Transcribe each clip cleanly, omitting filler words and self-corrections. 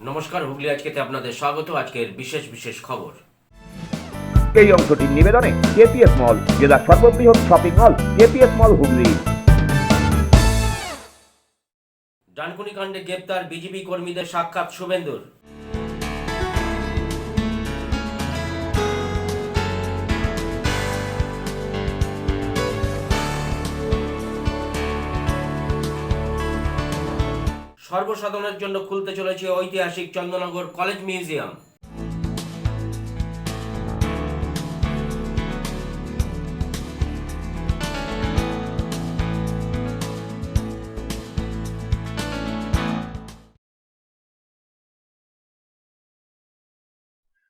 নমস্কার, হুগলি আজকেতে আপনাদের স্বাগত। আজকের বিশেষ খবর। এই অংশটির নিবেদনে কেপিএস মল, জেলার সর্ববৃহৎ শপিং মল কেপিএস মল হুগলি। ডানকুনি কাণ্ডে গ্রেপ্তার বিজেপি কর্মীদের সাক্ষাৎ শুভেন্দুর। সর্বসাধারণের জন্য খুলতে চলেছে ঐতিহাসিক চন্দননগর কলেজ মিউজিয়াম।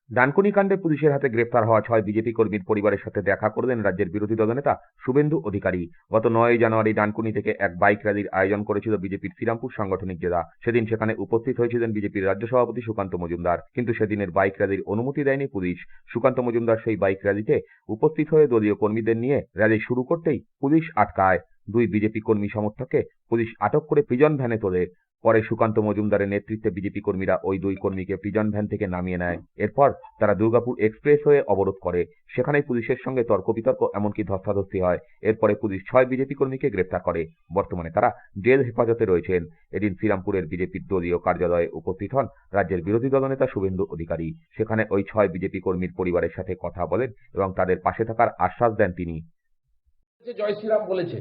ডানকুনি কাণ্ডে পুলিশের হাতে গ্রেফতার হওয়া 6 বিজেপি কর্মীর পরিবারের সাথে দেখা করলেন রাজ্যের বিরোধী দলনেতা শুভেন্দু অধিকারী। গত 9 জানুয়ারি ডানকুনি থেকে এক বাইক র্যালির আয়োজন করেছিল বিজেপির শ্রীরামপুর সাংগঠনিক জেলা। সেদিন সেখানে উপস্থিত হয়েছিলেন বিজেপির রাজ্য সভাপতি সুকান্ত মজুমদার, কিন্তু সেদিনের বাইক র্যালির অনুমতি দেয়নি পুলিশ। সুকান্ত মজুমদার সেই বাইক র্যালিতে উপস্থিত হয়ে দলীয় কর্মীদের নিয়ে র্যালি শুরু করতেই পুলিশ আটকায়। 2 বিজেপি কর্মী সমর্থককে পুলিশ আটক করে প্রিজন ভ্যানে তোলে। পরে সুকান্ত মজুমদারের নেতৃত্বে বিজেপি কর্মীরা ওই 2 কর্মীকে প্রিজন ভ্যান থেকে নামিয়ে নেয়। এরপর তারা দুর্গাপুর এক্সপ্রেস হয়ে অবরোধ করে। সেখানেই পুলিশের সঙ্গে তর্ক বিতর্ক, এমনকি ধস্তাধস্তি হয়। এরপরে পুলিশ 6 বিজেপি কর্মীকে গ্রেফতার করে। বর্তমানে তারা জেল হেফাজতে রয়েছেন। এদিন শ্রীরামপুরের বিজেপির দলীয় কার্যালয়ে উপস্থিত হন রাজ্যের বিরোধী দলনেতা শুভেন্দু অধিকারী। সেখানে ওই 6 বিজেপি কর্মীর পরিবারের সাথে কথা বলেন এবং তাদের পাশে থাকার আশ্বাস দেন তিনি। জয় শ্রীরাম বলেছে,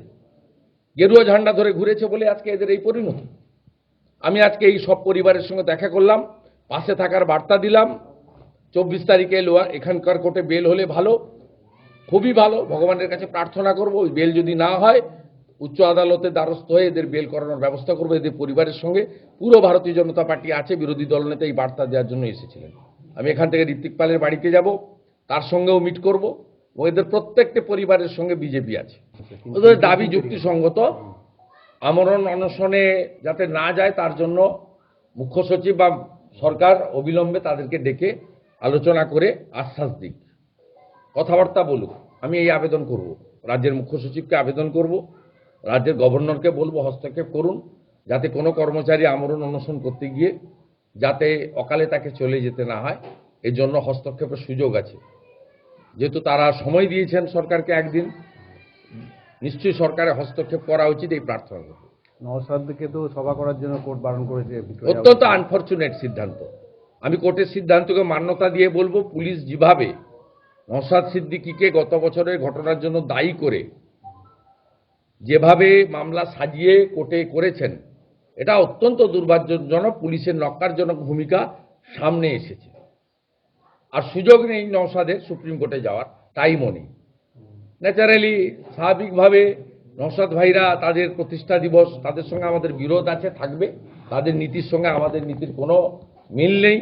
গেরুয়া ঝান্ডা ধরে ঘুরেছে বলে আজকে এদের এই পরিণতি। আমি আজকে এই সব পরিবারের সঙ্গে দেখা করলাম, পাশে থাকার বার্তা দিলাম। 24 তারিখে এখানকার কোর্টে বেল হলে ভালো, খুবই ভালো। ভগবানের কাছে প্রার্থনা করব ওই বেল যদি না হয়, উচ্চ আদালতের দ্বারস্থ হয়ে এদের বেল করানোর ব্যবস্থা করবো। এদের পরিবারের সঙ্গে পুরো ভারতীয় জনতা পার্টি আছে। বিরোধী দলনেতা এই বার্তা দেওয়ার জন্য এসেছিলেন। আমি এখান থেকে ঋত্বিক পালের বাড়িতে যাব, তার সঙ্গেও মিট করব। ওদের প্রত্যেকটা পরিবারের সঙ্গে বিজেপি আছে। ওদের দাবি যুক্তিসঙ্গত। আমরণ অনশনে যাতে না যায় তার জন্য মুখ্য সচিব বা সরকার অবিলম্বে তাদেরকে ডেকে আলোচনা করে আশ্বাস দিক, কথাবার্তা বলুক। আমি এই আবেদন করব, রাজ্যের মুখ্য সচিবকে আবেদন করব, রাজ্যের গভর্নরকে বলবো হস্তক্ষেপ করুন, যাতে কোনো কর্মচারী আমরণ অনশন করতে গিয়ে যাতে অকালে তাকে চলে যেতে না হয়। এর জন্য হস্তক্ষেপের সুযোগ আছে। যেহেতু তারা সময় দিয়েছেন সরকারকে একদিন, নিশ্চয়ই সরকারের হস্তক্ষেপ করা উচিত, এই প্রার্থনা করব। নওশাদকে তো সভা করার জন্য কোর্ট বারণ করেছে। অত্যন্ত আনফরচুনেট সিদ্ধান্ত। আমি কোর্টের সিদ্ধান্তকে মান্যতা দিয়ে বলবো, পুলিশ যেভাবে নওশাদ সিদ্দিকীকে গত বছরের ঘটনার জন্য দায়ী করে যেভাবে মামলা সাজিয়ে কোর্টে করেছেন, এটা অত্যন্ত দুর্ভাগ্যজনক। পুলিশের নক্কারজনক ভূমিকা সামনে এসেছে। আর সুযোগ নেই নওশাদের সুপ্রিম কোর্টে যাওয়ার, টাইমও নেই। ন্যাচারালি স্বাভাবিকভাবে নওশাদ ভাইরা তাদের প্রতিষ্ঠা দিবস, তাদের সঙ্গে আমাদের বিরোধ আছে, থাকবে। তাদের নীতির সঙ্গে আমাদের নীতির কোনো মিল নেই।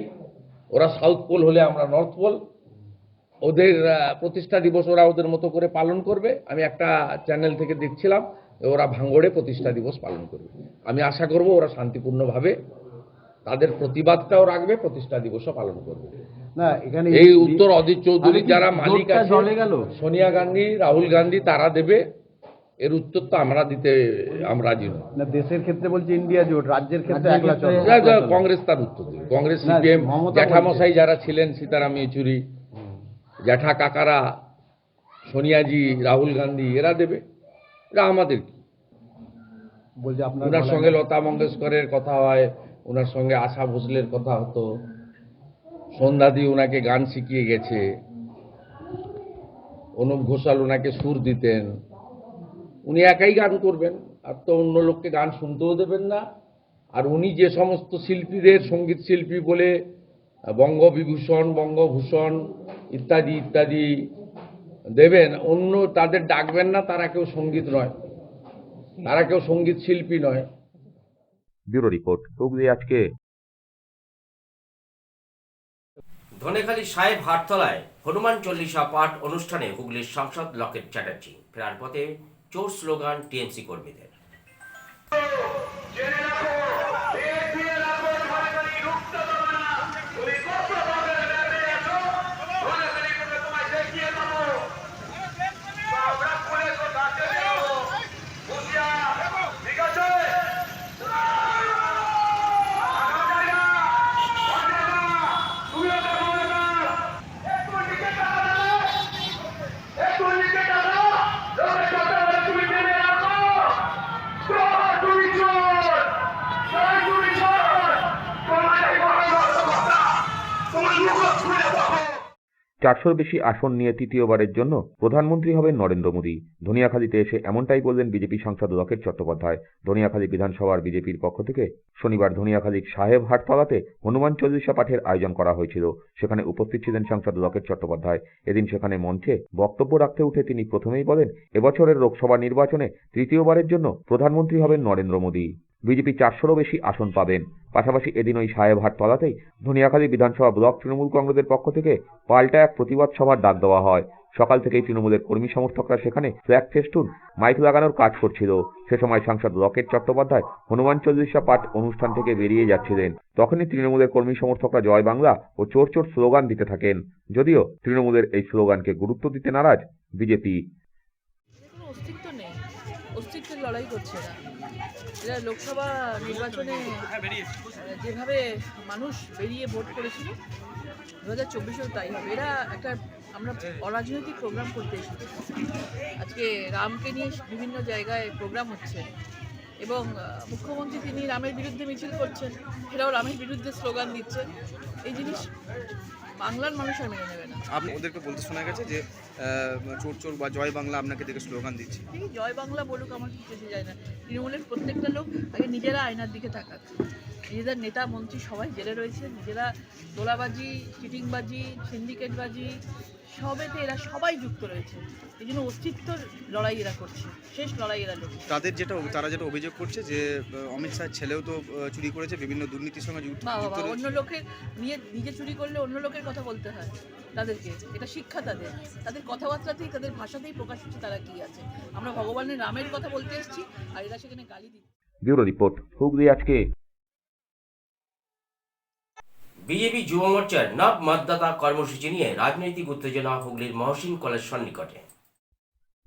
ওরা সাউথ পোল হলে আমরা নর্থ পোল। ওদের প্রতিষ্ঠা দিবস ওরা ওদের মতো করে পালন করবে। আমি একটা চ্যানেল থেকে দেখছিলাম, ওরা ভাঙড়ে প্রতিষ্ঠা দিবস পালন করবে। আমি আশা করব ওরা শান্তিপূর্ণভাবে তাদের প্রতিবাদটাও রাখবে, প্রতিষ্ঠা দিবসও পালন করবে। না, এখানে এই উত্তর অধীর চৌধুরী যারা মালিক আছে, সোনিয়া গান্ধী, রাহুল গান্ধী, তারা দেবে। এর উত্তর তো আমরা দিতে আমরা রাজি নই। না, দেশের ক্ষেত্রে বলছে ইন্ডিয়া জোট, রাজ্যের ক্ষেত্রে একলা চল। কংগ্রেস তার উত্তর দেবে। কংগ্রেস, সিপিএম, জ্যাঠামশাই যারা ছিলেন, সীতারাম ইয়েচুরি, জ্যাঠা কাকারা, সোনিয়াজি, রাহুল গান্ধী, এরা দেবে। এটা আমাদের কি? বলছে আপনার ওনার সঙ্গে লতা মঙ্গেশকরের কথা হয়, ওনার সঙ্গে আশা ভোসলের কথা হতো, সন্ধ্যাদি ওনাকে গান শিখিয়ে গেছে, অনুপ ঘোষাল ওনাকে সুর দিতেন। উনি একাই গান করবেন, আর তো অন্য লোককে গান শুনতেও দেবেন না। আর উনি যে সমস্ত শিল্পীদের সঙ্গীত শিল্পী বলে বঙ্গবিভূষণ, বঙ্গভূষণ ইত্যাদি ইত্যাদি দেবেন, অন্য তাদের ডাকবেন না। তারা কেউ সঙ্গীত নয়, তারা কেউ সঙ্গীত শিল্পী নয়। ব্যুরো রিপোর্ট, হুগলি আজকে। ধনেখালি সাহেব হাটতলায় হনুমান চল্লিশা পাঠ অনুষ্ঠানে হুগলির সাংসদ লকেট চ্যাটার্জি। ফেরার পথে চোর স্লোগান টিএমসি কর্মীদের। 400-র বেশি আসন নিয়ে তৃতীয়বারের জন্য প্রধানমন্ত্রী হবেন নরেন্দ্র মোদী। ধনিয়াখালীতে এসে এমনটাই বললেন বিজেপি সাংসদ লকেট চট্টোপাধ্যায়। ধনিয়াখালী বিধানসভার বিজেপির পক্ষ থেকে শনিবার ধনিয়াখালীর সাহেব হাটতলাতে হনুমান চল্লিশা পাঠের আয়োজন করা হয়েছিল। সেখানে উপস্থিত ছিলেন সাংসদ লকেট চট্টোপাধ্যায়। এদিন সেখানে মঞ্চে বক্তব্য রাখতে উঠে তিনি প্রথমেই বলেন, এবছরের লোকসভা নির্বাচনে তৃতীয়বারের জন্য প্রধানমন্ত্রী হবেন নরেন্দ্র মোদী। বিজেপি 400-রও বেশি আসন পাবেন। পাশাপাশি এদিন ওই সাহেবহাট তলাতেই ধনিয়াখালী বিধানসভা ব্লক তৃণমূল কংগ্রেসের পক্ষ থেকে পাল্টা এক প্রতিবাদ সভার ডাক দেওয়া হয়। সকাল থেকেই তৃণমূলের কর্মী সমর্থকরা সেখানে ফ্ল্যাগ ফেস্টুন, মাইক লাগানোর কাজ করছিল। সে সময় সাংসদ লকেট চট্টোপাধ্যায় হনুমান চল্লিশা পাঠ অনুষ্ঠান থেকে বেরিয়ে যাচ্ছিলেন। তখনই তৃণমূলের কর্মী সমর্থকরা জয় বাংলা ও চোর চোর স্লোগান দিতে থাকেন। যদিও তৃণমূলের এই স্লোগানকে গুরুত্ব দিতে নারাজ বিজেপি। কোনো অস্তিত্ব নেই, অস্তিত্বের লড়াই করছে এরা। এরা লোকসভা নির্বাচনে যেভাবে মানুষ বেরিয়ে ভোট করেছিল 2024-এও তাই হবে। এরা আমরা অরাজনৈতিক প্রোগ্রাম করতে এসেছি। আজকে রামকে নিয়ে বিভিন্ন জায়গায় প্রোগ্রাম হচ্ছে এবং মুখ্যমন্ত্রী তিনি রামের বিরুদ্ধে মিছিল করছেন, এরাও রামের বিরুদ্ধে স্লোগান দিচ্ছে। এই জিনিস বাংলার মানুষ আর মেনে নেবে না। আপনি ওদেরকে বলতে শোনা গেছে যে চোর চোর বা জয় বাংলা আপনাকে দেখে স্লোগান দিচ্ছে। ঠিক জয় বাংলা বলুক, আমার কিছু এসে যায় না। তৃণমূলের প্রত্যেকটা লোক আগে নিজেরা আয়নার দিকে তাকাক। নিজেদের নেতা মন্ত্রী সবাই জেলে রয়েছে, নিজেরা তোলাবাজি, চিটিংবাজি, সিন্ডিকেটবাজি সবেতে এরা সবাই যুক্ত রয়েছে। এই জন্য অস্তিত্বর লড়াই এরা করছে, শেষ লড়াই এরা লড়ছে। তারা যেটা অভিযোগ করছে যে অমিত শাহের ছেলেও তো চুরি করেছে, বিভিন্ন দুর্নীতির সঙ্গে যুক্ত। অন্য লোকের নিজে চুরি করলে অন্য লোকের কথা বলতে হয় তাদেরকে। এটা শিক্ষা তাদের কথাবার্তাতেই, তাদের ভাষাতেই প্রকাশ হচ্ছে তারা কি আছে। আমরা ভগবানের রামের কথা বলতে এসেছি আর এরা সেখানে গালি দিচ্ছে। ব্যুরো রিপোর্ট, হুগলি আজকে। বিজেপি যুব মোর্চার নব মতদাতা কর্মসূচি নিয়ে রাজনৈতিক উত্তেজনা হুগলির মহসিন কলেজ সন্নিকটে।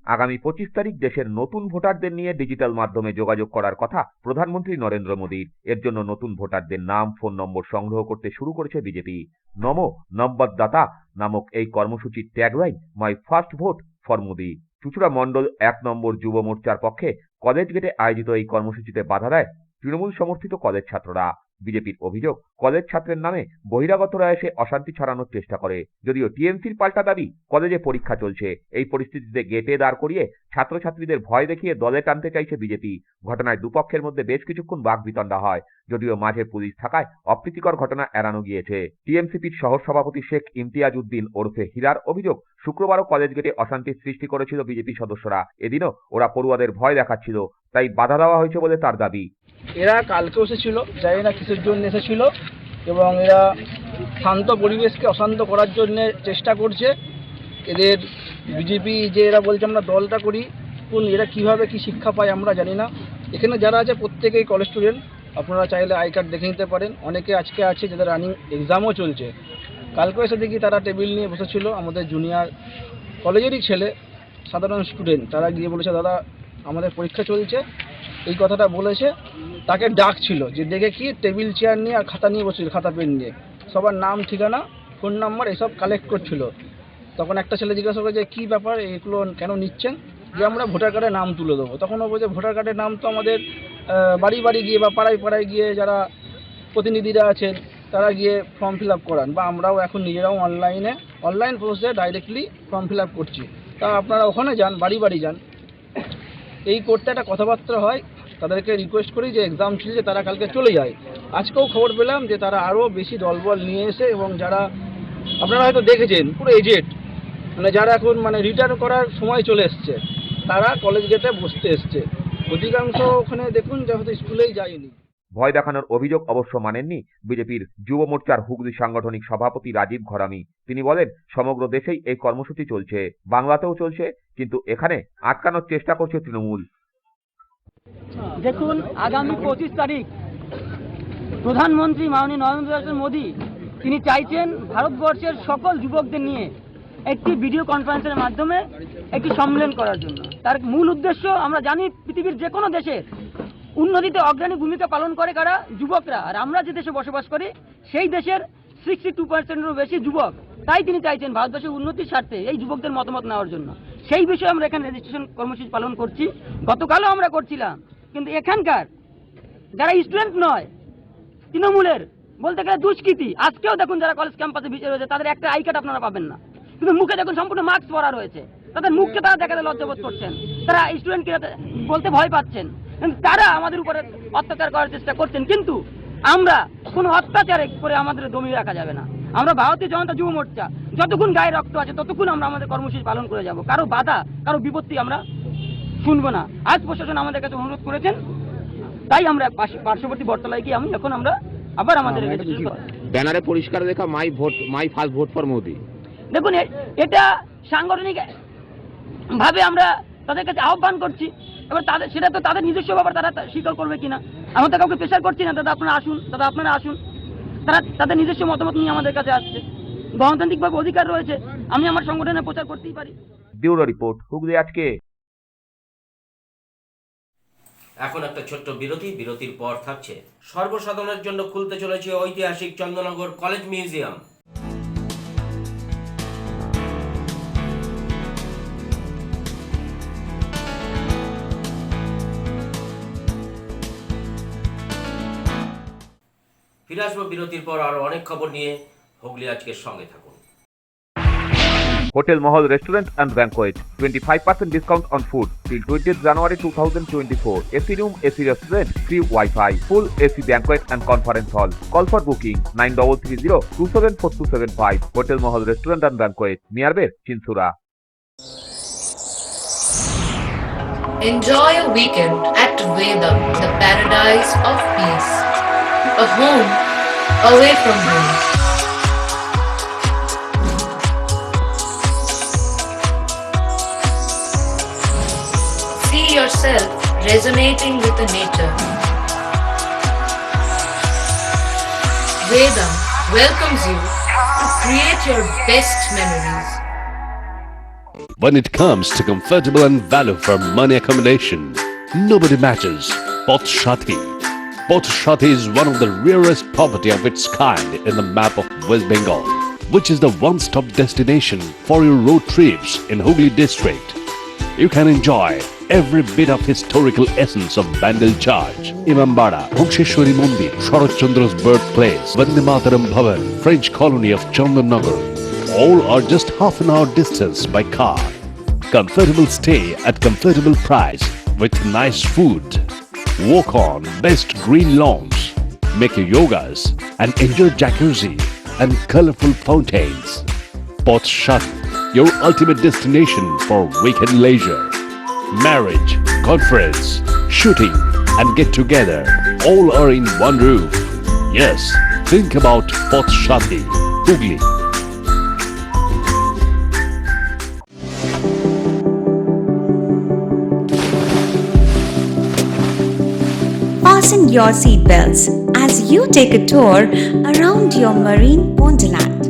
আগামী 25 তারিখ দেশের নতুন ভোটারদের নিয়ে ডিজিটাল মাধ্যমে যোগাযোগ করার কথা প্রধানমন্ত্রী নরেন্দ্র মোদীর। এর জন্য নতুন ভোটারদের নাম, ফোন নম্বর সংগ্রহ করতে শুরু করেছে বিজেপি। নমো নবদাতা নামক এই কর্মসূচির tagline my first vote for Modi. চুঁচুড়া মণ্ডল 1 নম্বর যুব মোর্চার পক্ষে কলেজ গেটে আয়োজিত এই কর্মসূচিতে বাধা দেয় তৃণমূল সমর্থিত কলেজ ছাত্ররা। বিজেপির অভিযোগ, কলেজ ছাত্রের নামে বহিরাগতরা এসে অশান্তি ছড়ানোর চেষ্টা করে। যদিও টিএমসির পাল্টা দাবি, কলেজে পরীক্ষা চলছে, এই পরিস্থিতিতে গেটে দাঁড় করিয়ে ছাত্রছাত্রীদের ভয় দেখিয়ে দলে টানতে চাইছে বিজেপি। ঘটনায় দুপক্ষের মধ্যে বেশ কিছুক্ষণ বাকবিতণ্ডা হয়। যদিও মাঝে পুলিশ থাকায় অপ্রীতিকর ঘটনা এড়ানো গিয়েছে। টিএমসিপির সহসভাপতি শেখ ইমতিয়াজ উদ্দিন ওরফে হীরার অভিযোগ, শুক্রবারও কলেজ গেটে অশান্তির সৃষ্টি করেছিল বিজেপি সদস্যরা। এদিনও ওরা পড়ুয়াদের ভয় দেখাচ্ছিল, তাই বাধা দেওয়া হয়েছে বলে তার দাবি। এরা কালকেও এসেছিল, জানি না কিসের জন্য এসেছিল, এবং এরা শান্ত পরিবেশকে অশান্ত করার জন্য চেষ্টা করছে। এদের বিজেপি যে এরা বলছে আমরা দলটা করি, কোন এরা কীভাবে কী শিক্ষা পায় আমরা জানি না। এখানে যারা আছে প্রত্যেকেই কলেজ স্টুডেন্ট, আপনারা চাইলে আই কার্ড দেখে নিতে পারেন। অনেকে আজকে আছে যাদের রানিং এক্সামও চলছে। কালকেও এসে দেখি তারা টেবিল নিয়ে বসেছিল, আমাদের জুনিয়র কলেজেরই ছেলে, সাধারণ স্টুডেন্ট। তারা গিয়ে বলেছে দাদা আমাদের পরীক্ষা চলছে, এই কথাটা বলেছে। তাকে ডাক ছিল যে দেখে কি টেবিল চেয়ার নিয়ে আর খাতা নিয়ে বসেছিল, খাতা পেন নিয়ে সবার নাম, ঠিকানা, ফোন নাম্বার এসব কালেক্ট করছিল। তখন একটা ছেলে জিজ্ঞাসা করে যে কী ব্যাপার, এগুলো কেন নিচ্ছেন? যে আমরা ভোটার কার্ডে নাম তুলে দেবো। তখন ও বলছে ভোটার কার্ডের নাম তো আমাদের বাড়ি বাড়ি গিয়ে বা পাড়ায় পাড়ায় গিয়ে যারা প্রতিনিধিরা আছেন তারা গিয়ে ফর্ম ফিল আপ করান, বা আমরাও এখন নিজেরাও অনলাইন প্রসেসে ডাইরেক্টলি ফর্ম ফিল আপ করছি। তা আপনারা ওখানে যান, বাড়ি বাড়ি যান, এই করতে একটা কথাবার্তা হয়। তাদেরকে রিকোয়েস্ট করি যে এক্সাম ছিল যে তারা কালকে চলে যায়। আজকেও খবর পেলাম যে তারা আরও বেশি দলবল নিয়ে এসে, এবং যারা আপনারা হয়তো দেখেছেন পুরো এজেড, মানে যারা এখন রিটায়ার করার সময় চলে এসছে, তারা কলেজ গেটে বসতে এসছে। অধিকাংশ ওখানে দেখুন যে হয়তো স্কুলেই যায়নি। ভয় দেখানোর অভিযোগ অবশ্য মানেননি বিজেপির যুব মোর্চার হুগলি সাংগঠনিক সভাপতি রাজীব ঘরামি। তিনি বলেন, সমগ্র দেশেই এই কর্মসূচি চলছে, বাংলাতেও চলছে, কিন্তু এখানে আটকানোর চেষ্টা করছে তৃণমূল। দেখুন, আগামী 25 তারিখ প্রধানমন্ত্রী মাননীয় নরেন্দ্র মোদী তিনি চাইছেন ভারতবর্ষের সকল যুবকদের নিয়ে একটি ভিডিও কনফারেন্সের মাধ্যমে একটি সম্মেলন করার জন্য। তার মূল উদ্দেশ্য, আমরা জানি পৃথিবীর যে কোনো দেশের উন্নতিতে অগ্রণী ভূমিকা পালন করে কারা? যুবকরা। আর আমরা যে দেশে বসবাস করি সেই দেশের 62%-এরও বেশি যুবক। তাই তিনি চাইছেন ভারতবর্ষের উন্নতির স্বার্থে এই যুবকদের মতামত নেওয়ার জন্য। সেই বিষয়ে আমরা এখানে রেজিস্ট্রেশন কর্মসূচি পালন করছি। গতকালও আমরা করছিলাম, কিন্তু এখানকার যারা স্টুডেন্ট নয়, তৃণমূলের বলতে গেলে দুষ্কৃতী, আজকেও দেখুন যারা কলেজ ক্যাম্পাসে ভিড় রয়েছে, তাদের একটা আই কার্ড আপনারা পাবেন না। কিন্তু মুখে দেখুন সম্পূর্ণ মাস্ক পরা রয়েছে, তাদের মুখকে তারা দেখাতে লজ্জাবোধ করছেন, তারা স্টুডেন্টকে বলতে ভয় পাচ্ছেন, কিন্তু তারা আমাদের উপরে অত্যাচার করার চেষ্টা করছেন। কিন্তু আমরা কোনো অত্যাচার করে আমাদের দমিয়ে রাখা যাবে না। আমরা ভারতীয় জনতা যুব মোর্চা যতক্ষণ গায়ে রক্ত আছে ততক্ষণ আমরা আমাদের কর্মসূচি পালন করে যাব। কারো বাধা, কারো বিপত্তি আমরা শুনবো না। আজ প্রশাসন আমাদের কাছে অনুরোধ করেছেন, তাই আমরা পার্শ্ববর্তী বটতলায় গিয়ে আমরা আবার আমাদের ব্যানারে পরিষ্কার লেখা মাই ফার্স্ট ভোট ফর মোদি। দেখুন, এটা সাংগঠনিক ভাবে আমরা তাদের কাছে আহ্বান করছি। এবার সেটা তো তাদের নিজস্ব ব্যাপার, তারা স্বীকার করবে কিনা। আমরা তো কাউকে প্রেশার করছি না, দাদা আপনারা আসুন। তারা তাদের নিজস্ব মতামত নিয়ে আমাদের কাছে আসছে, গণতান্ত্রিকভাবে অধিকার রয়েছে, আমি আমার সংগঠনে প্রচার করতেই পারি। ব্যুরো রিপোর্ট, হুগলি আজকে। এখন একটা ছোট্ট বিরতির পর থাকছে সর্বসাধারণের জন্য খুলতে চলেছে ঐতিহাসিক চন্দননগর কলেজ মিউজিয়াম। ফিরে আসবো বিরতির পর আরো অনেক খবর নিয়ে। হুগলি আজকের সঙ্গে থাকুন। Hotel Mahal Restaurant and Banquet, 25% discount on food till 20th January 2024. AC room, AC restaurant, free Wi-Fi, full AC banquet and conference hall. Call for booking 9330-274275. Hotel Mahal Restaurant and Banquet, nearby Chinsura. Enjoy a weekend at Vedam, the paradise of peace. A home away from home. See yourself resonating with the nature. Vedam welcomes you to create your best memories. When it comes to comfortable and value for money accommodation, nobody matches Pothshati. Pothshati is one of the rarest property of its kind in the map of West Bengal, which is the one-stop destination for your road trips in Hooghly district. You can enjoy every bit of historical essence of Bandel Church, Imambara, Bhuksheshwari Mandir, Sharat Chandra's birthplace, Vande Mataram Bhavan, French colony of Chandanagar. All are just half an hour distance by car. Comfortable stay at comfortable price with nice food. Walk on best green lawns, make your yogas and enjoy jacuzzi and colorful fountains. Pothshati, your ultimate destination for weekend leisure. Marriage, conference, shooting and get together all are in one roof. Yes, think about Pothshati, Hooghly. Fasten your seatbelts as you take a tour around your marine wonderland.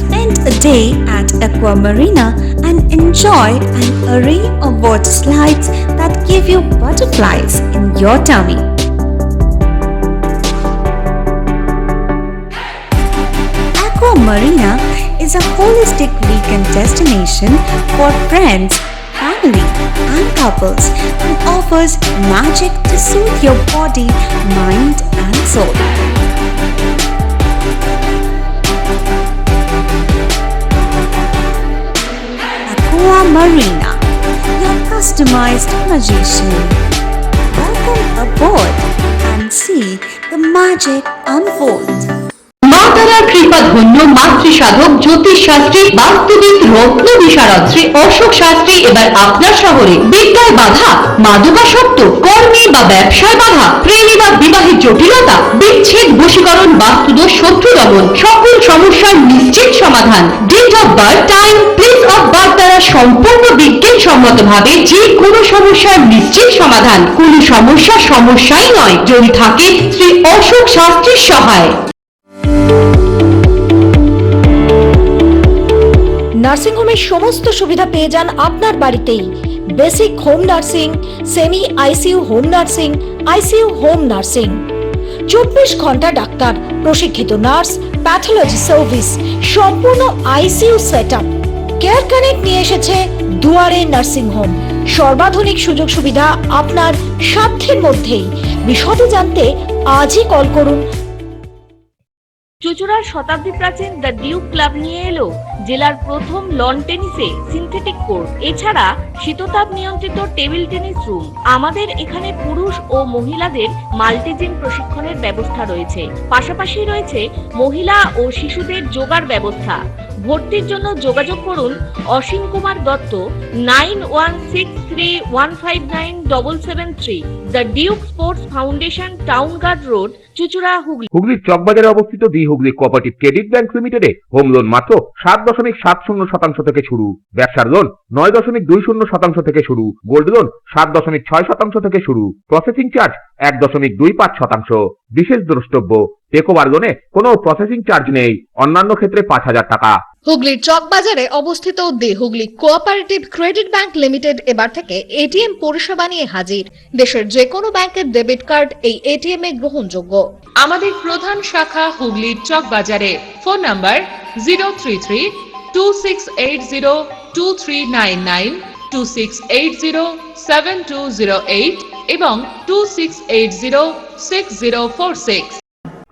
Spend a day at Aqua Marina and enjoy an array of water slides that give you butterflies in your tummy. Aqua Marina is a holistic weekend destination for friends, family and couples and offers magic to soothe your body, mind and soul. Aqua Marina, your customized magician. Welcome aboard and see the magic unfold. মা তারার কৃপা ধন্য মাতৃ সাধক জ্যোতিষ শাস্ত্রী বাস্তুবিদ রত্ন বিশারদ শ্রী অশোক শাস্ত্রী এবার আপনার শহরে। বিদ্যায় বাধা, মাদকাসক্ত, কর্মে বা ব্যবসায় বাধা, প্রেমে বা বিবাহের জটিলতা, বিচ্ছেদ, বশীকরণ, বাস্তুদোষ, শত্রু দমন, সকল সমস্যার নিশ্চিত সমাধান। Date of birth, time, place of birth দ্বারা সম্পূর্ণ বিজ্ঞানসম্মত ভাবে যে কোনো সমস্যার নিশ্চিত সমাধান। কোন সমস্যাই নয় যদি থাকে শ্রী অশোক শাস্ত্রীর সহায়। নার্সিংহোমের সমস্ত সুবিধা পেয়ে যান আপনার বাড়িতেই। Basic home nursing, semi ICU home nursing, ICU home nursing, 24 ঘন্টা ডাক্তার, প্রশিক্ষিত নার্স, প্যাথোলজি সার্ভিস, সম্পূর্ণ আইসিইউ সেটআপ। কেয়ার কানেক্ট নিয়ে এসেছে দুয়ারে নার্সিং হোম। সর্বাধুনিক সুযোগ সুবিধা আপনার সাধ্যের মধ্যেই। বিশদে জানতে আজই কল করুন চুঁচুড়ার শতাব্দী প্রাচীন দ্য ডিউক ক্লাব নিয়ে এলো জেলার প্রথম লন টেনিসে সিনথেটিক কোর্ট, এছাড়া শীততাপ নিয়ন্ত্রিত টেবিল টেনিস রুম। আমাদের এখানে পুরুষ ও মহিলাদের মাল্টিজিম প্রশিক্ষণের ব্যবস্থা রয়েছে, পাশাপাশি রয়েছে মহিলা ও শিশুদের যোগার ব্যবস্থা। ভর্তির জন্য যোগাযোগ করুন Ashim Kumar Dutta 9163159773। The Duke sports foundation, town guard road, চুঁচুড়া, হুগলি। হুগলির চকবাজারে অবস্থিত the Hooghly cooperative credit bank লিমিটেডে হোম লোন মাত্র 7.70% থেকে শুরু, ব্যবসার লোন 9.20% থেকে শুরু, গোল্ড লোন 7.6% থেকে শুরু, প্রসেসিং চার্জ 1.25%। বিশেষ দ্রষ্টব্য, টেকওভার লোনে কোনো প্রসেসিং চার্জ নেই, অন্যান্য ক্ষেত্রে 5,000 টাকা। হুগলির চকবাজারে অবস্থিত the Hooghly cooperative credit bank limited এবার থেকে এটিএম পরিষেবা নিয়ে হাজির। দেশের যে কোনো ব্যাংকের ডেবিট কার্ড এই এটিএম এ গ্রহণযোগ্য। আমাদের প্রধান শাখা হুগলির চকবাজারে। ফোন নাম্বার 033-2680-2399, 2680-7208 এবং 2680-6046।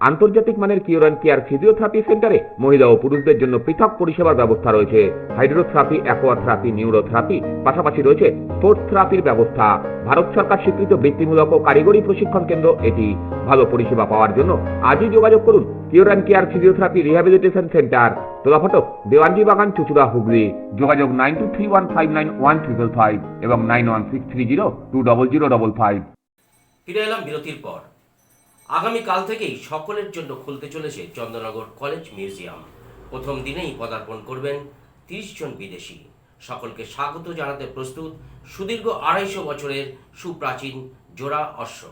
আন্তর্জাতিক মানের কিওর অ্যান্ড কেয়ার ফিজিওথেরাপি সেন্টারে মহিলা ও পুরুষদের জন্য পৃথক পরিষেবার ব্যবস্থা রয়েছে। হাইড্রোথেরাপি, অ্যাকোয়াথেরাপি, নিউরোথেরাপি, পাশাপাশি রয়েছে স্পোর্টস থেরাপির ব্যবস্থা। ভারত সরকার স্বীকৃত বৃত্তিমূলক ও কারিগরি প্রশিক্ষণ কেন্দ্র এটি। ভালো পরিষেবা পাওয়ার জন্য আজই যোগাযোগ করুন cure and care physiotherapy rehabilitation centre, Tolaphatak, Dewanji Bagan, চুঁচুড়া, হুগলি। যোগাযোগ 9231591555 এবং 9163020055। ফিরে এলাম বিরতির পর। আগামীকাল থেকেই সকলের জন্য খুলতে চলেছে চন্দননগর কলেজ মিউজিয়াম। প্রথম দিনেই পদার্পণ করবেন 30 জন বিদেশি। সকলকে স্বাগত জানাতে প্রস্তুত সুদীর্ঘ 250 বছরের সুপ্রাচীন জোড়া অশ্ব।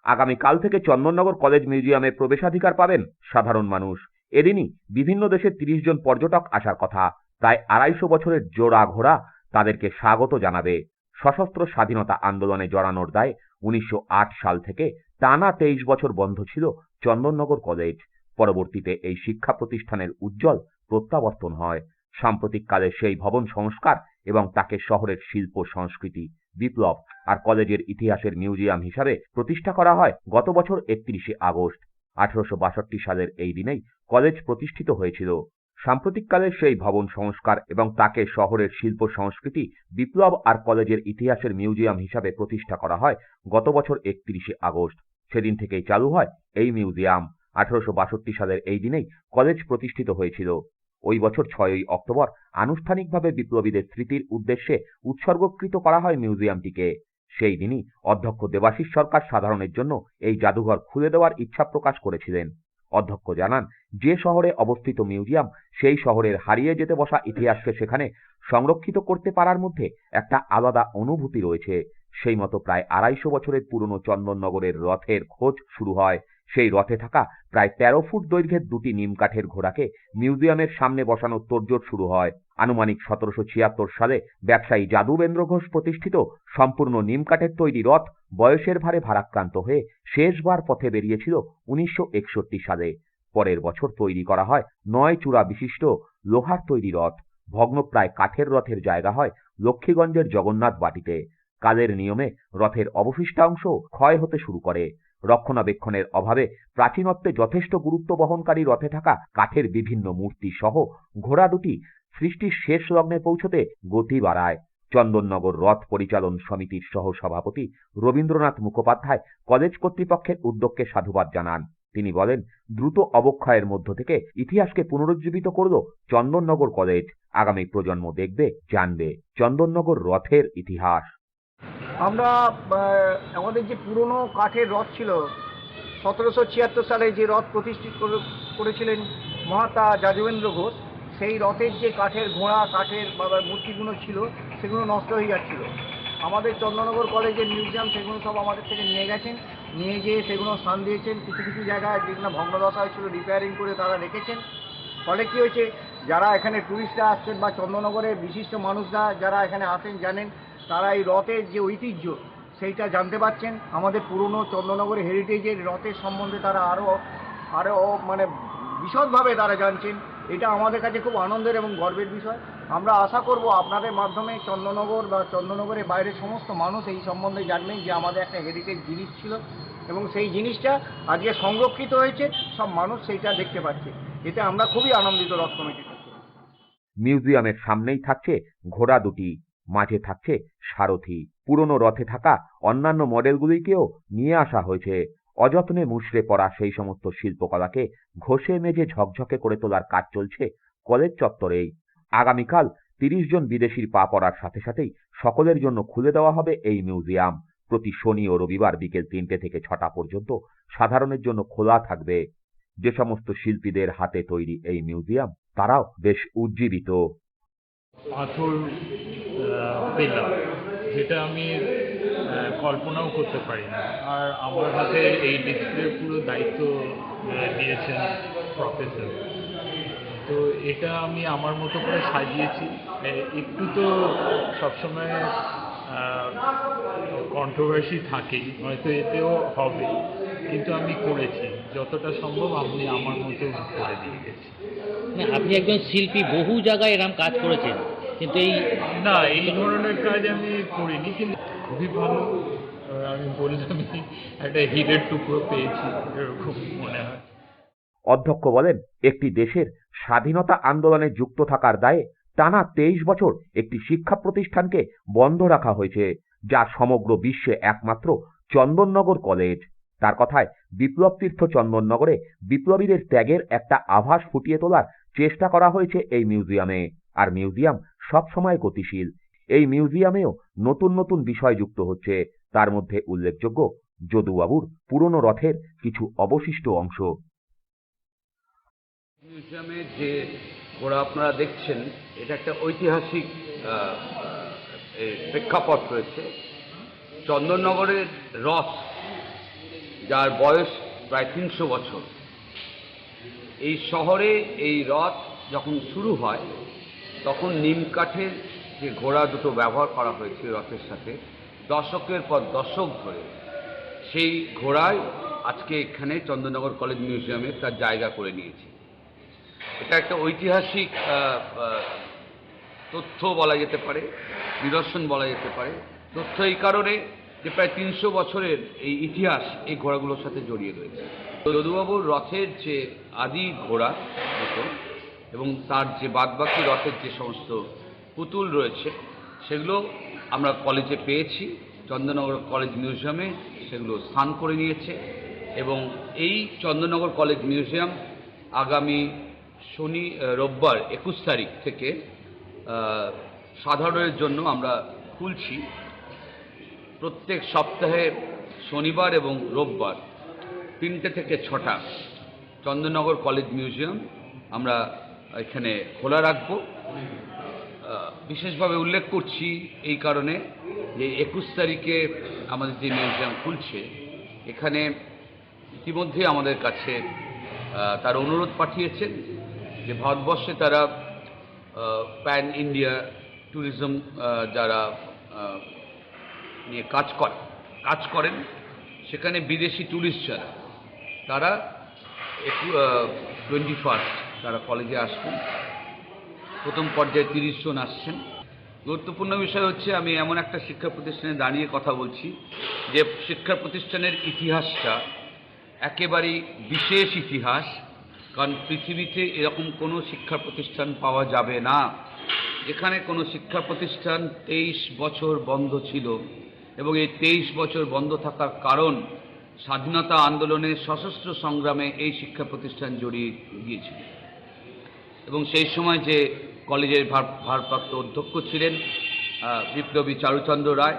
আগামীকাল থেকে চন্দননগর কলেজ মিউজিয়ামে প্রবেশাধিকার পাবেন সাধারণ মানুষ। এদিনই বিভিন্ন দেশের 30 জন পর্যটক আসার কথা। প্রায় 250 বছরের জোড়া ঘোড়া তাদেরকে স্বাগত জানাবে। সশস্ত্র স্বাধীনতা আন্দোলনে জড়ানোর দায়ে 1908 সাল থেকে টানা 23 বছর বন্ধ ছিল চন্দননগর কলেজ। পরবর্তীতে এই শিক্ষা প্রতিষ্ঠানের উজ্জ্বল প্রত্যাবর্তন হয়। সাম্প্রতিককালে সেই ভবন সংস্কার এবং তাকে শহরের শিল্প, সংস্কৃতি, বিপ্লব আর কলেজের ইতিহাসের মিউজিয়াম হিসাবে প্রতিষ্ঠা করা হয় গত বছর 31শে আগস্ট। 1862 সালের এই দিনেই কলেজ প্রতিষ্ঠিত হয়েছিল। সাম্প্রতিককালে সেই ভবন সংস্কার এবং তাকে শহরের শিল্প, সংস্কৃতি, বিপ্লব আর কলেজের ইতিহাসের মিউজিয়াম হিসাবে প্রতিষ্ঠা করা হয় গত বছর 31শে আগস্ট। সেদিন থেকেই চালু হয় এই মিউজিয়াম। 1862 সালের এই দিনেই কলেজ প্রতিষ্ঠিত হয়েছিল। ওই বছর 6ই অক্টোবর আনুষ্ঠানিকভাবে বিপ্লবীদের স্মৃতির উদ্দেশ্যে উৎসর্গকৃত করা হয় মিউজিয়ামটিকে। সেই দিনই অধ্যক্ষ দেবাশিস সরকার সাধারণের জন্য এই জাদুঘর খুলে দেওয়ার ইচ্ছা প্রকাশ করেছিলেন। অধ্যক্ষ জানান, যে শহরে অবস্থিত মিউজিয়াম সেই শহরের হারিয়ে যেতে বসা ইতিহাসকে সেখানে সংরক্ষিত করতে পারার মধ্যে একটা আলাদা অনুভূতি রয়েছে। সেই মতো প্রায় 250 বছরের পুরনো চন্দননগরের রথের খোঁজ শুরু হয়। সেই রথে থাকা প্রায় 13 ফুট দৈর্ঘ্যের দুটি নিম কাঠের ঘোড়াকে মিউজিয়ামের সামনে বসানোর তোড়জোড় শুরু হয়। আনুমানিক 1776 সালে ব্যবসায়ী যাদুবেন্দ্র ঘোষ প্রতিষ্ঠিত সম্পূর্ণ নিম কাঠের তৈরি রথ বয়সের ভারে ভারাক্রান্ত হয়ে শেষবার পথে বেরিয়েছিল 1961 সালে। পরের বছর তৈরি করা হয় 9 চূড়া বিশিষ্ট লোহার তৈরি রথ। ভগ্নপ্রায় কাঠের রথের জায়গা হয় লক্ষ্মীগঞ্জের জগন্নাথ বাটিতে। কালের নিয়মে রথের অবশিষ্টাংশ ক্ষয় হতে শুরু করে। রক্ষণাবেক্ষণের অভাবে প্রাচীনত্বে যথেষ্ট গুরুত্ব বহনকারী রথে থাকা কাঠের বিভিন্ন মূর্তি সহ ঘোড়া দুটি সৃষ্টির শেষ লগ্নে পৌঁছতে গতি বাড়ায়। চন্দননগর রথ পরিচালন সমিতির সহ সভাপতি রবীন্দ্রনাথ মুখোপাধ্যায় কলেজ কর্তৃপক্ষের উদ্যোগকে সাধুবাদ জানান। তিনি বলেন, দ্রুত অবক্ষয়ের মধ্য থেকে ইতিহাসকে পুনরুজ্জীবিত করল চন্দননগর কলেজ। আগামী প্রজন্ম দেখবে, জানবে চন্দননগর রথের ইতিহাস। আমরা আমাদের যে পুরনো কাঠের রথ ছিল, 1776 সালে যে রথ প্রতিষ্ঠিত করেছিলেন মহাত্মা যাদবেন্দ্র ঘোষ, সেই রথের যে কাঠের ঘোড়া, কাঠের মূর্তিগুলো ছিল, সেগুলো নষ্ট হয়ে যাচ্ছিল। আমাদের চন্দননগর কলেজের মিউজিয়াম সেগুলো সব আমাদের থেকে নিয়ে গেছেন, নিয়ে গিয়ে সেগুলো স্থান দিয়েছেন। কিছু কিছু জায়গায় যেগুলো ভগ্নদশা হয়েছিল রিপেয়ারিং করে তারা রেখেছেন। ফলে কী হয়েছে, যারা এখানে ট্যুরিস্টরা আসছেন বা চন্দননগরের বিশিষ্ট মানুষরা যারা এখানে আসেন জানেন, তারা এই রথের যে ঐতিহ্য সেইটা জানতে পারছেন। আমাদের পুরনো চন্দননগরের হেরিটেজের রথের সম্বন্ধে তারা আরও মানে বিশদভাবে তারা জানছেন। এটা আমাদের কাছে খুব আনন্দের এবং গর্বের বিষয়। আমরা আশা করব আপনাদের মাধ্যমে চন্দননগর বা চন্দননগরের বাইরের সমস্ত মানুষ এই সম্বন্ধে জানবেন যে আমাদের একটা হেরিটেজ জিনিস ছিল এবং সেই জিনিসটা আজকে সংরক্ষিত হয়েছে, সব মানুষ সেইটা দেখতে পাচ্ছে। এতে আমরা খুবই আনন্দিত রথ কমিটির পক্ষে। মিউজিয়ামের সামনেই থাকছে ঘোড়া দুটি, মাঝে থাকছে সারথি। পুরনো রথে থাকা অন্যান্য মডেলগুলিকেও নিয়ে আসা হয়েছে। অযত্নে মুষড়ে পড়া সেই সমস্ত শিল্পকলাকে ঘষে মেজে ঝকঝকে করে তোলার কাজ চলছে কলেজ চত্বরেই। আগামীকাল 30 জন বিদেশির পা পড়ার সাথে সাথেই সকলের জন্য খুলে দেওয়া হবে এই মিউজিয়াম। প্রতি শনি ও রবিবার বিকেল 3টে থেকে 6টা পর্যন্ত সাধারণের জন্য খোলা থাকবে। যে সমস্ত শিল্পীদের হাতে তৈরি এই মিউজিয়াম তারাও বেশ উজ্জীবিত। পাথর পেলাম, যেটা আমি কল্পনাও করতে পারি না। আর আমার হাতে এই ডিসপ্লের পুরো দায়িত্ব দিয়েছেন প্রফেসর। তো এটা আমি আমার মতো করে সাজিয়েছি। একটু তো সবসময় কন্ট্রোভার্সি থাকেই, হয়তো এতেও হবে, কিন্তু আমি করেছি যতটা সম্ভব। আমি আমার মতো করে দিয়ে গেছি। আপনি একজন শিল্পী, বহু জায়গায় এরকম কাজ করেছেন, কিন্তু এই ধরনের কাজ আমি করিনি, কিন্তু খুবই ভালো। আমি বললামই একটা হীরের টুকরো পেয়েছি, এরকম মনে হয়। অধ্যক্ষ বলেন, একটি দেশের স্বাধীনতা আন্দোলনে যুক্ত থাকার দায়ে টানা 23 বছর একটি শিক্ষা প্রতিষ্ঠানকে বন্ধ রাখা হয়েছে, যা সমগ্র বিশ্বে একমাত্র চন্দননগর কলেজ। তার কথায়, বিপ্লব তীর্থ চন্দননগরে বিপ্লবীদের ত্যাগের একটা আভাস ফুটিয়ে তোলার চেষ্টা করা হয়েছে এই মিউজিয়ামে। আর মিউজিয়াম সবসময় গতিশীল। এই মিউজিয়ামেও নতুন নতুন বিষয় যুক্ত হচ্ছে। তার মধ্যে উল্লেখযোগ্য যদুবাবুর পুরনো রথের কিছু অবশিষ্ট অংশ। মিউজিয়ামে যে ঘোড়া আপনারা দেখছেন, এটা একটা ঐতিহাসিক প্রেক্ষাপট রয়েছে। চন্দননগরের রথ, যার বয়স প্রায় 300 বছর। এই শহরে এই রথ যখন শুরু হয় তখন নিম কাঠের যে ঘোড়া দুটো ব্যবহার করা হয়েছে রথের সাথে, দশকের পর দশক ধরে সেই ঘোড়াই আজকে এখানে চন্দননগর কলেজ মিউজিয়ামে তার জায়গা করে নিয়েছে। এটা একটা ঐতিহাসিক তথ্য বলা যেতে পারে, নিদর্শন বলা যেতে পারে। তথ্য এই কারণে যে প্রায় 300 বছরের এই ইতিহাস এই ঘোড়াগুলোর সাথে জড়িয়ে রয়েছে। যদুবাবুর রথের যে আদি ঘোড়া দুটো এবং তার যে বাদবাকি রথের যে সমস্ত পুতুল রয়েছে, সেগুলো আমরা কলেজে পেয়েছি। চন্দননগর কলেজ মিউজিয়ামে সেগুলো স্থান করে নিয়েছে এবং এই চন্দননগর কলেজ মিউজিয়াম আগামী রোববার 21 তারিখ থেকে সাধারণের জন্য আমরা খুলছি। প্রত্যেক সপ্তাহে শনিবার এবং রোববার 3টে থেকে 6টা চন্দননগর কলেজ মিউজিয়াম আমরা এখানে খোলা রাখব। বিশেষভাবে উল্লেখ করছি এই কারণে যে 21 তারিখে আমাদের যে মিউজিয়াম খুলছে, এখানে ইতিমধ্যে আমাদের কাছে তার অনুরোধ পাঠিয়েছেন যে ভারতবর্ষে তারা প্যান ইন্ডিয়া ট্যুরিজম যারা নিয়ে কাজ করেন, সেখানে বিদেশি ট্যুরিস্ট যারা, তারা 21 তারা কলেজে আসবেন। প্রথম পর্যায়ে 30 জন আসছেন। গুরুত্বপূর্ণ বিষয় হচ্ছে, আমি এমন একটা শিক্ষা প্রতিষ্ঠানে দাঁড়িয়ে কথা বলছি যে শিক্ষা প্রতিষ্ঠানের ইতিহাসটা একেবারেই বিশেষ ইতিহাস। কারণ পৃথিবীতে এরকম কোনো শিক্ষা প্রতিষ্ঠান পাওয়া যাবে না যেখানে কোনো শিক্ষা প্রতিষ্ঠান 23 বছর বন্ধ ছিল। এবং এই 23 বছর বন্ধ থাকার কারণ, স্বাধীনতা আন্দোলনে সশস্ত্র সংগ্রামে এই শিক্ষা প্রতিষ্ঠান জড়িয়ে গিয়েছিল। এবং সেই সময় যে কলেজের ভারপ্রাপ্ত অধ্যক্ষ ছিলেন বিপ্লবী চারুচন্দ্র রায়,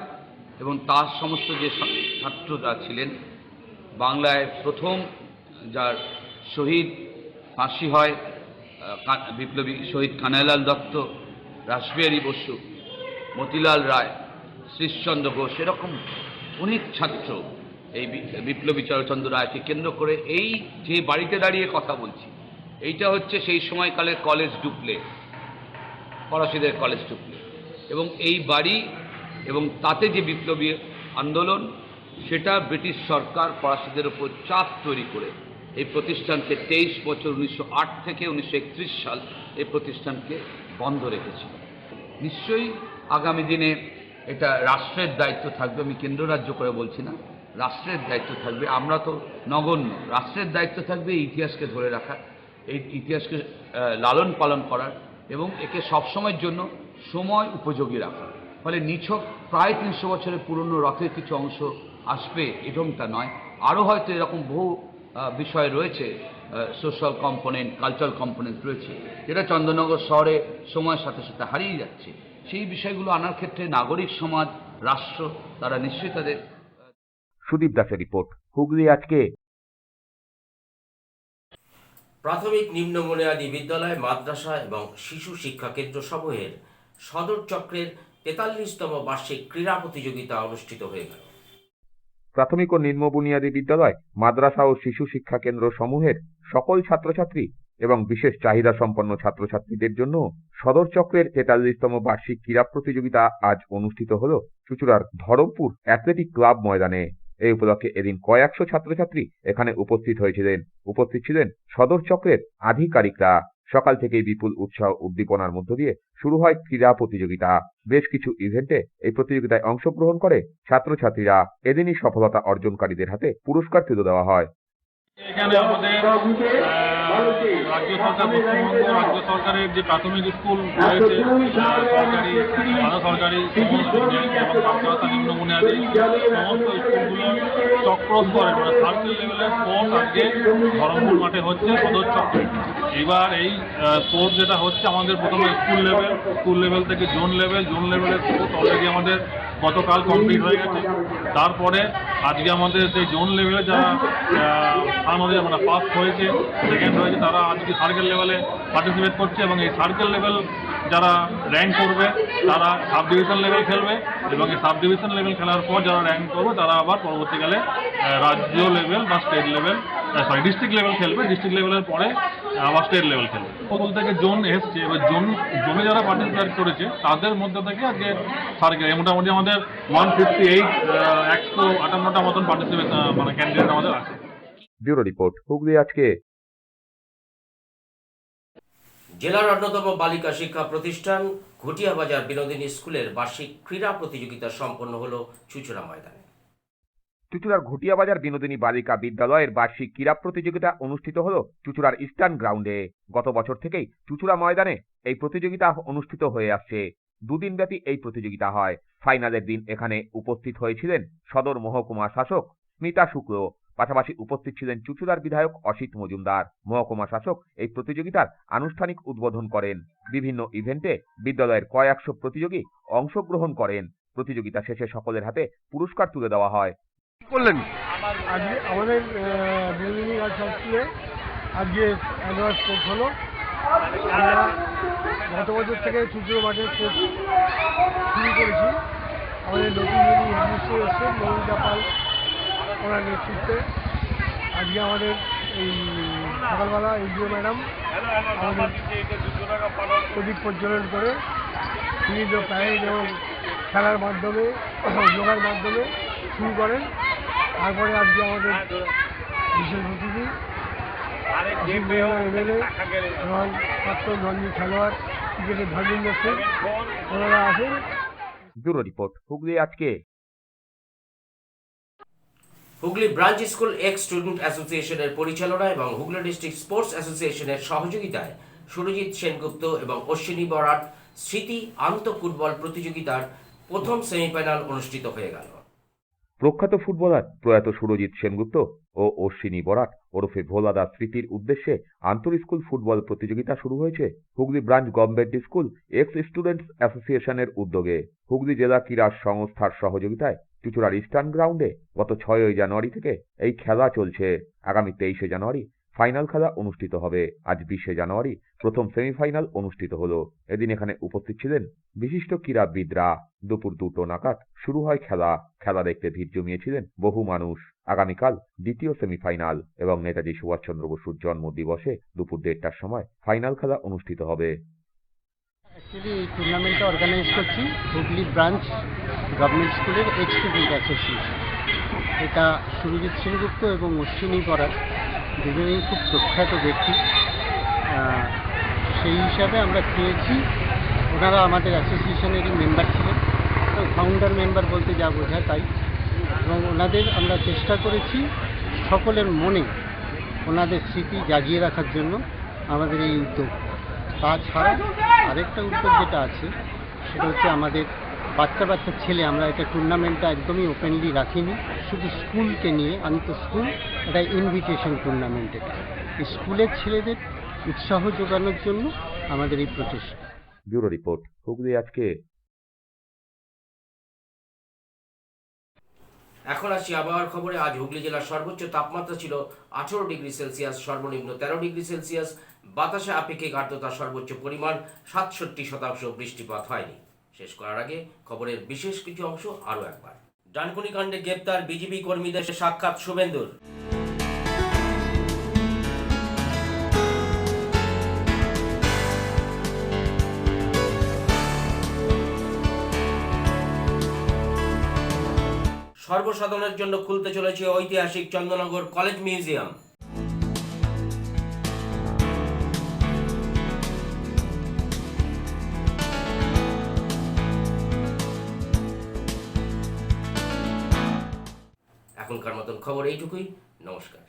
এবং তার সমস্ত যে ছাত্ররা ছিলেন, বাংলায় প্রথম যার শহীদ ফাঁসি হয়, বিপ্লবী শহীদ কানাইলাল দত্ত, রাসবিহারী বসু, মতিলাল রায়, শ্রীশচন্দ্র ঘোষ, এরকম অনেক ছাত্র এই বিপ্লবী চারুচন্দ্র রায়কে কেন্দ্র করে এই যে বাড়িতে দাঁড়িয়ে কথা বলছি, এইটা হচ্ছে সেই সময়কালের কলেজ ডুপ্লেক্স, ফরাসিদের কলেজ ডুপ্লেক্স। এবং এই বাড়ি এবং তাতে যে বিপ্লবী আন্দোলন, সেটা ব্রিটিশ সরকার ফরাসিদের উপর চাপ তৈরি করে এই প্রতিষ্ঠানকে 23 বছর 1908 থেকে 1931 সাল এই প্রতিষ্ঠানকে বন্ধ রেখেছিল। নিশ্চয়ই আগামী দিনে এটা রাষ্ট্রের দায়িত্ব থাকবে, আমি কেন্দ্র রাজ্য করে বলছি না, রাষ্ট্রের দায়িত্ব থাকবে। আমরা তো নগণ্য, রাষ্ট্রের দায়িত্ব থাকবে এই ইতিহাসকে ধরে রাখা, এই ইতিহাসকে লালন পালন করার এবং একে সবসময়ের জন্য সময় উপযোগী রাখা। ফলে নিছক প্রায় 300 বছরের পুরনো রথের কিছু অংশ আসবে এরকমটা নয়, আরও হয়তো এরকম বহু বিষয় রয়েছে, সোশ্যাল কম্পোনেন্ট, কালচারাল কম্পোনেন্ট রয়েছে, যেটা চন্দননগর শহরে সময়ের সাথে সাথে হারিয়ে যাচ্ছে। সেই বিষয়গুলো আনার ক্ষেত্রে নাগরিক সমাজ, রাষ্ট্র তারা নিশ্চয়ই তাদের। সুদীপ দাসের রিপোর্ট, হুগলি আজকে। প্রাথমিক নিম্ন বুনিয়াদী বিদ্যালয়, মাদ্রাসা এবং শিশু শিক্ষা কেন্দ্র সমূহের সদর চক্রের 43তম বার্ষিক ক্রীড়া প্রতিযোগিতা অনুষ্ঠিত হয়ে গেল। প্রাথমিক ও নিম্ন বুনিয়াদী বিদ্যালয়, মাদ্রাসা ও শিশু শিক্ষা কেন্দ্র সমূহের সকল ছাত্রছাত্রী এবং বিশেষ চাহিদা সম্পন্ন ছাত্রছাত্রীদের জন্য সদর চক্রের 43তম বার্ষিক ক্রীড়া প্রতিযোগিতা আজ অনুষ্ঠিত হল চুঁচুড়ার ধরমপুর অ্যাথলেটিক ক্লাব ময়দানে। এই উপলক্ষে এদিন কয়েকশো ছাত্রছাত্রী এখানে উপস্থিত ছিলেন সদর চক্রের আধিকারিকরা। সকাল থেকেই বিপুল উৎসাহ উদ্দীপনার মধ্য দিয়ে শুরু হয় ক্রীড়া প্রতিযোগিতা। বেশ কিছু ইভেন্টে এই প্রতিযোগিতায় অংশগ্রহণ করে ছাত্রছাত্রীরা। এদিনই সফলতা অর্জনকারীদের হাতে পুরস্কার তুলে দেওয়া হয়। এখানে আমাদের রাজ্য সরকার, পশ্চিমবঙ্গ রাজ্য সরকারের যে প্রাথমিক স্কুল রয়েছে, সরকারি, আধা সরকারি সমস্ত এবং মাদ্রাসা, নিম্ন বুনিয়াদী সমস্ত স্কুলগুলো চক্র স্তরে মানে সার্কেল লেভেলের স্পোর্টস আজকে ধরমপুর মাঠে হচ্ছে সদর চক্রে। এবার এই স্পোর্টস যেটা হচ্ছে আমাদের প্রথমে স্কুল লেভেল থেকে জোন লেভেলের স্পোর্টস অলরেডি আমাদের গতকাল কমপ্লিট হয়ে গেছে। তারপরে আজকে আমাদের সেই জোন লেভেলে যারা আমাদের মানে ফার্স্ট হয়েছে, সেকেন্ড হয়েছে, তারা আজকে সার্কেল লেভেলে পার্টিসিপেট করছে এবং এই সার্কেল লেভেল যারা র্যাঙ্ক করবে তারা সাব ডিভিশন লেভেল খেলবে এবং এই সাব ডিভিশন লেভেল খেলার পর যারা র্যাঙ্ক করবে তারা আবার পরবর্তীকালে রাজ্য লেভেল বা স্টেট লেভেল ডিস্ট্রিক্ট লেভেল খেলবে। ডিস্ট্রিক্ট লেভেলের পরে আবার স্টেট লেভেল খেলবে। স্কুল থেকে জোন এসছে, এবার জোনে যারা পার্টিসিপেট করেছে তাদের মধ্যে থেকে আজকে সার্কেল মোটামুটি আমাদের 158টা মতন পার্টিসিপেট মানে ক্যান্ডিডেট আমাদের আছে। ব্যুরো রিপোর্ট, হুগলি আজকে। জেলার অন্যতম বালিকা শিক্ষা প্রতিষ্ঠান ঘটিয়াবাজার বিনোদিনী স্কুলের বার্ষিক ক্রীড়া প্রতিযোগিতা সম্পন্ন হলো চুঁচুড়া ময়দানে। চুঁচুড়ার ঘটিয়াবাজার বিনোদিনী বালিকা বিদ্যালয়ের বার্ষিক ক্রীড়া প্রতিযোগিতা অনুষ্ঠিত হলো চুঁচুড়ার ইস্টার্ন গ্রাউন্ডে। গত বছর থেকেই চুঁচুড়া ময়দানে এই প্রতিযোগিতা অনুষ্ঠিত হয়ে আসছে। দুদিন ব্যাপী এই প্রতিযোগিতা হয়। ফাইনালের দিন এখানে উপস্থিত হয়েছিলেন সদর মহকুমা শাসক স্মিতা শুক্ল, পাশাপাশি উপস্থিত ছিলেন চুঁচুড়ার বিধায়ক অসিত মজুমদার। মহকুমা শাসক এই প্রতিযোগিতার আনুষ্ঠানিক উদ্বোধন করেন। বিভিন্ন ইভেন্টে বিদ্যালয়ের কয়েকশো প্রতিযোগী অংশগ্রহণ করেন। প্রতিযোগিতা শেষে সকলের হাতে পুরস্কার তুলে দেওয়া হয়। করলেন আজকে আমাদের বিনোদিনী গার্লস হাই স্কুলে আজকে অ্যানুয়াল স্পোর্টস হলো। আমরা গত বছর থেকে চুঁচুড়ো মাঠে স্পোর্টস শুরু করেছি। আমাদের নতুন হেডমিস্ট্রেস এসছেন মৌমিতা পাল, ওনার নেতৃত্বে আজকে আমাদের এই সকালবেলা এসডিও ম্যাডাম আমাদের প্রদীপ প্রজ্বলন করে বিভিন্ন প্যারেড এবং খেলার মাধ্যমে, যোগার মাধ্যমে শুরু করেন। তারপরে আজকে আমাদের বিশেষ অতিথি এমএলএ এবং প্রাক্তন রঞ্জি খেলোয়াড় ক্রিকেটের ধর্মেন্দ্র সিং, ওনারা আছেন। ব্যুরো রিপোর্ট, হুগলি আজকে। Hooghly branch school ex student অ্যাসোসিয়েশনের পরিচালনা এবং হুগলি ডিস্ট্রিক্ট স্পোর্টস অ্যাসোসিয়েশনের সহযোগিতায় সুরজিৎ সেনগুপ্ত এবং অশ্বিনী বরাট স্মৃতি আন্ত ফুটবল প্রতিযোগিতার প্রথম সেমিফাইনাল অনুষ্ঠিত হয়ে গেল। প্রখ্যাত ফুটবলার প্রয়াত সুরজিৎ সেনগুপ্ত ও অশ্বিনী বরাট ওরফে ভোলাদা স্মৃতির উদ্দেশ্যে আন্তঃ স্কুল ফুটবল প্রতিযোগিতা শুরু হয়েছে Hooghly branch government school x students অ্যাসোসিয়েশনের উদ্যোগে। হুগলি জেলা ক্রীড়া সংস্থার সহযোগিতায় চুঁচুড়ার ইস্টার্ন গ্রাউন্ডে গত 6 জানুয়ারি থেকে এই খেলা চলছে। আগামী 23 জানুয়ারি ফাইনাল খেলা অনুষ্ঠিত হবে। আজ 20 জানুয়ারি প্রথম সেমিফাইনাল অনুষ্ঠিত হলো। এদিন এখানে উপস্থিত ছিলেন বিশিষ্ট ক্রীড়াবিদরা। দুপুর 2টো নাগাদ শুরু হয় খেলা। খেলা দেখতে ভিড় জমিয়েছিলেন বহু মানুষ। আগামীকাল দ্বিতীয় সেমিফাইনাল এবং নেতাজি সুভাষচন্দ্র বসুর জন্মদিবসে দুপুর 1:30টার সময় ফাইনাল খেলা অনুষ্ঠিত হবে। অ্যাকচুয়ালি এই টুর্নামেন্টটা অর্গানাইজ করছি হুগলি ব্রাঞ্চ গভর্নমেন্ট স্কুলের এক্স স্টুডেন্ট অ্যাসোসিয়েশন। এটা সুরজিৎ সেনগুপ্ত এবং অশ্বিনী বরাট দুজনেই খুব প্রখ্যাত ব্যক্তি। সেই হিসাবে আমরা চেয়েছি ওনারা আমাদের অ্যাসোসিয়েশনেরই মেম্বার ছিলেন, ফাউন্ডার মেম্বার বলতে যা বোঝায় তাই। এবং ওনাদের আমরা চেষ্টা করেছি সকলের মনে ওনাদের স্মৃতি জাগিয়ে রাখার জন্য আমাদের এই উদ্যোগ। তাছাড়া আরেকটা উদ্যোগ যেটা আছে সেটা হচ্ছে আমাদের বাচ্চা ছেলে, আমরা এটা টুর্নামেন্টটা একদমই ওপেনলি রাখিনি, শুধু স্কুলকে নিয়ে স্কুল এটা ইনভিটেশন টুর্নামেন্ট। এটা স্কুলের ছেলেদের উৎসাহ যোগানোর জন্য আমাদের এই প্রচেষ্টা। ব্যুরো রিপোর্ট, হুগলি আজকে। এখন আসি আবহাওয়ার খবরে। আজ হুগলি জেলার সর্বোচ্চ তাপমাত্রা ছিল 18 ডিগ্রি সেলসিয়াস, সর্বনিম্ন 13 ডিগ্রি সেলসিয়াস। বাতাসে আপেক্ষিক আর্দ্রতা সর্বোচ্চ পরিমাণ 67%, বৃষ্টিপাত হয়নি। শেষ করার আগে খবরের বিশেষ কিছু অংশ আরও একবার। ডানকুনি কাণ্ডে গ্রেপ্তার বিজেপি কর্মীদের সাক্ষাৎ শুভেন্দুর। সর্বসাধারণের জন্য খুলতে চলেছে ঐতিহাসিক চন্দননগর কলেজ মিউজিয়াম। এখনকার মতন খবর এইটুকুই। নমস্কার।